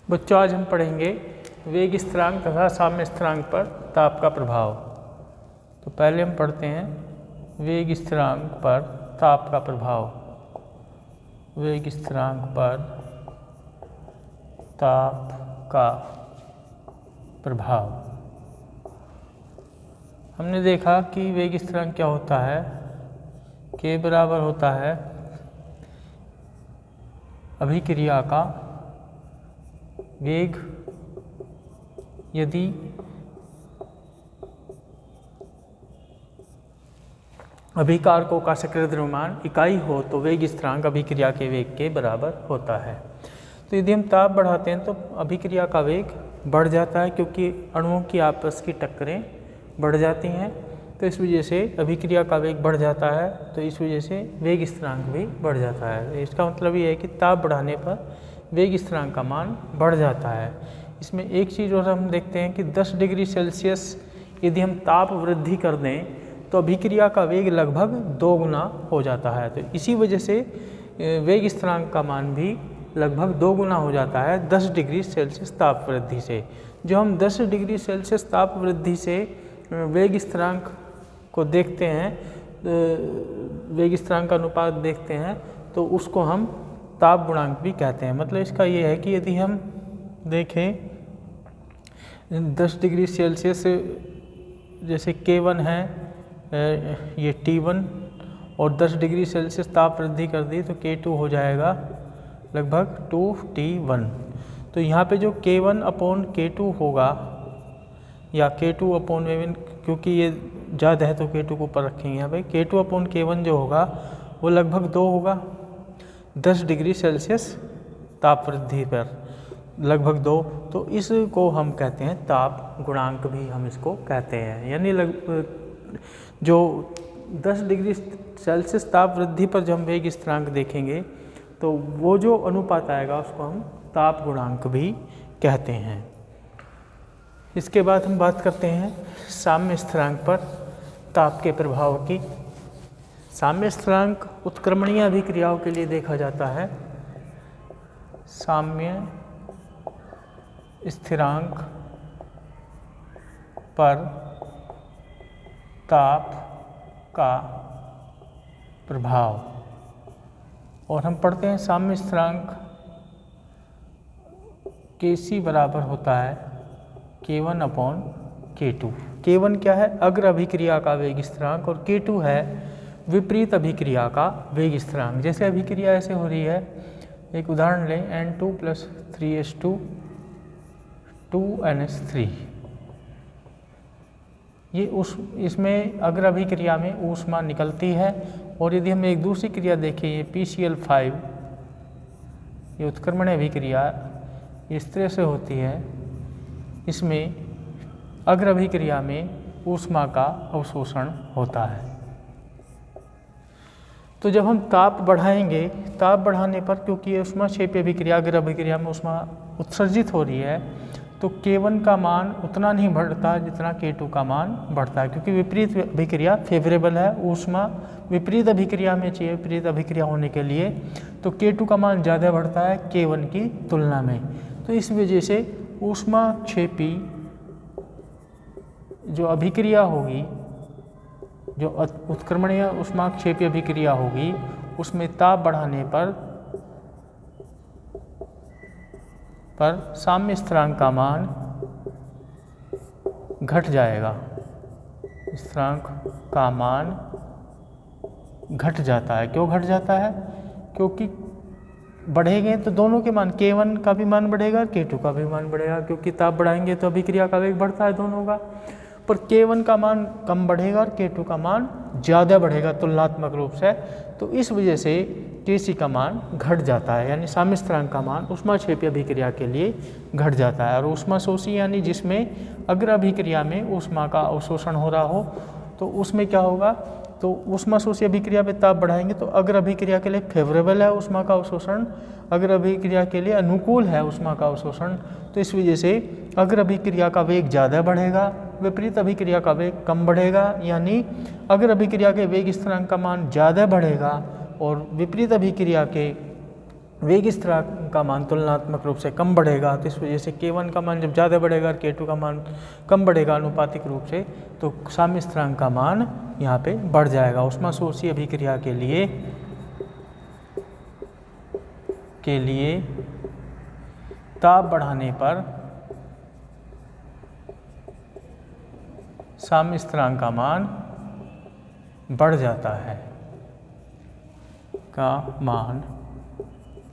बच्चों, आज हम पढ़ेंगे वेग स्थिरांक तथा साम्य स्थिरांक पर ताप का प्रभाव। तो पहले हम पढ़ते हैं वेग स्थिरांक पर ताप का प्रभाव। वेग स्थिरांक पर ताप का प्रभाव। हमने देखा कि वेग स्थिरांक क्या होता है, के बराबर होता है अभिक्रिया का वेग यदि अभिकारकों का सक्रिय द्रव्यमान इकाई हो तो वेग स्थिरांक अभिक्रिया के वेग के बराबर होता है। तो यदि हम ताप बढ़ाते हैं तो अभिक्रिया का वेग बढ़ जाता है, क्योंकि अणुओं की आपस की टक्करें बढ़ जाती हैं। तो इस वजह से अभिक्रिया का वेग बढ़ जाता है, तो इस वजह से वेग स्थिरांक भी बढ़ जाता है। इसका मतलब ये है कि ताप बढ़ाने पर वेग स्थिरांक का मान बढ़ जाता है। इसमें एक चीज़ और हम देखते हैं कि 10 डिग्री सेल्सियस यदि हम ताप वृद्धि कर दें तो अभिक्रिया का वेग लगभग 2 गुना हो जाता है। तो इसी वजह से वेग स्थिरांक का मान भी लगभग 2 गुना हो जाता है 10 डिग्री सेल्सियस ताप वृद्धि से। जो हम 10 डिग्री सेल्सियस ताप वृद्धि से वेग स्थिरांक को देखते हैं, वेग स्थिरांक का अनुपात देखते हैं, तो उसको हम ताप गुणांक भी कहते हैं। मतलब इसका ये है कि यदि हम देखें 10 डिग्री सेल्सियस जैसे K1 है, ये T1, और 10 डिग्री सेल्सियस ताप वृद्धि कर दी तो K2 हो जाएगा लगभग 2T1। तो यहाँ पे जो K1 अपॉन K2 होगा या K2 अपॉन V1, क्योंकि ये ज़्यादा है तो K2 को ऊपर रखेंगे यहाँ पे, K2 अपॉन K1 जो होगा वो लगभग 2 होगा 10 डिग्री सेल्सियस ताप वृद्धि पर, लगभग 2। तो इसको हम कहते हैं ताप गुणांक भी हम इसको कहते हैं। यानी जो 10 डिग्री सेल्सियस ताप वृद्धि पर जब हम वेग स्थिरांक देखेंगे तो वो जो अनुपात आएगा उसको हम ताप गुणांक भी कहते हैं। इसके बाद हम बात करते हैं साम्य स्थिरांक पर ताप के प्रभाव की। साम्य स्थिरांक उत्क्रमणीय अभिक्रियाओं के लिए देखा जाता है। साम्य स्थिरांक पर ताप का प्रभाव, और हम पढ़ते हैं साम्य स्थिरांक Kc बराबर होता है K1 अपॉन K2। K1 क्या है? अग्र अभिक्रिया का वेग स्थिरांक, और K2 है विपरीत अभिक्रिया का वेग स्थिरांक। जैसे अभिक्रिया ऐसे हो रही है, एक उदाहरण लें, N2 + 3H2 2NH3। ये इसमें अग्र अभिक्रिया में ऊष्मा निकलती है। और यदि हम एक दूसरी क्रिया देखें, ये PCl5, ये उत्क्रमण अभिक्रिया इस तरह से होती है। इसमें अग्र अभिक्रिया में ऊष्मा का अवशोषण होता है। तो जब हम ताप बढ़ाएंगे, ताप बढ़ाने पर क्योंकि ये ऊष्माक्षेपी अभिक्रिया अग्र अभिक्रिया में ऊष्मा उत्सर्जित हो रही है, तो K1 का मान उतना नहीं बढ़ता जितना K2 का मान बढ़ता है, क्योंकि विपरीत अभिक्रिया फेवरेबल है। ऊष्मा विपरीत अभिक्रिया में चाहिए, विपरीत अभिक्रिया होने के लिए, तो K2 का मान ज़्यादा बढ़ता है K1 की तुलना में। तो इस वजह से ऊष्माक्षेपी जो अभिक्रिया होगी, जो उत्क्रमणीय ऊष्माक्षेपी अभिक्रिया होगी, उसमें ताप बढ़ाने पर साम्य स्थिरांक का मान घट जाएगा। स्थिरांक का मान घट जाता है। क्यों घट जाता है? क्योंकि बढ़ेंगे तो दोनों के मान, K1 का भी मान बढ़ेगा, K2 का भी मान बढ़ेगा, क्योंकि ताप बढ़ाएंगे तो अभिक्रिया का वेग बढ़ता है दोनों का। पर K1 का मान कम बढ़ेगा और K2 का मान ज़्यादा बढ़ेगा तुलनात्मक रूप से। तो इस वजह से Kc का मान घट जाता है, यानी साम्य स्थिरांक का मान ऊष्माक्षेपी अभिक्रिया के लिए घट जाता है। और ऊष्माशोषी यानी जिसमें अग्र अभिक्रिया में ऊष्मा का अवशोषण हो रहा हो, तो उसमें क्या होगा? तो ऊष्माशोषी अभिक्रिया में ताप बढ़ाएंगे तो अग्र अभिक्रिया के लिए फेवरेबल है ऊष्मा का अवशोषण, अग्र अभिक्रिया के लिए अनुकूल है ऊष्मा का अवशोषण। तो इस वजह से अग्र अभिक्रिया का वेग ज़्यादा बढ़ेगा, विपरीत अभिक्रिया का वेग कम बढ़ेगा। यानी अग्र अभिक्रिया के वेग स्थिरांक का मान ज़्यादा बढ़ेगा और विपरीत अभिक्रिया के वेग स्थिरांक का मान तुलनात्मक रूप से कम बढ़ेगा, तो इस वजह से K1 का मान जब ज़्यादा बढ़ेगा और K2 का मान कम बढ़ेगा आनुपातिक रूप से, तो साम्य स्थिरांक का मान यहाँ पे बढ़ जाएगा। ऊष्माशोषी अभिक्रिया के लिए ताप बढ़ाने पर साम्य स्थिरांक का मान बढ़ जाता है,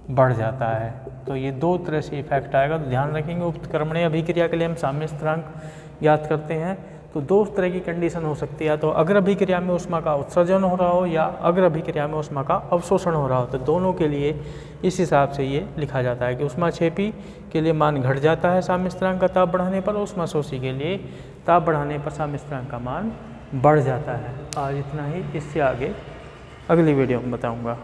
बढ़ जाता है। तो ये दो तरह से इफेक्ट आएगा, तो ध्यान रखेंगे। उत्क्रमणीय अभिक्रिया के लिए हम साम्य स्थिरांक ज्ञात करते हैं, तो दो तरह की कंडीशन हो सकती है, तो अग्र अभिक्रिया में ऊष्मा का उत्सर्जन हो रहा हो या अग्र अभिक्रिया में ऊष्मा का अवशोषण हो रहा हो, तो दोनों के लिए इस हिसाब से ये लिखा जाता है कि ऊष्माक्षेपी के लिए मान घट जाता है साम्य स्थिरांक का ताप बढ़ाने पर, ऊष्माशोषी के लिए ताप बढ़ाने पर साम्य स्थिरांक का मान बढ़ जाता है। आज इतना ही, इससे आगे अगली वीडियो में बताऊँगा।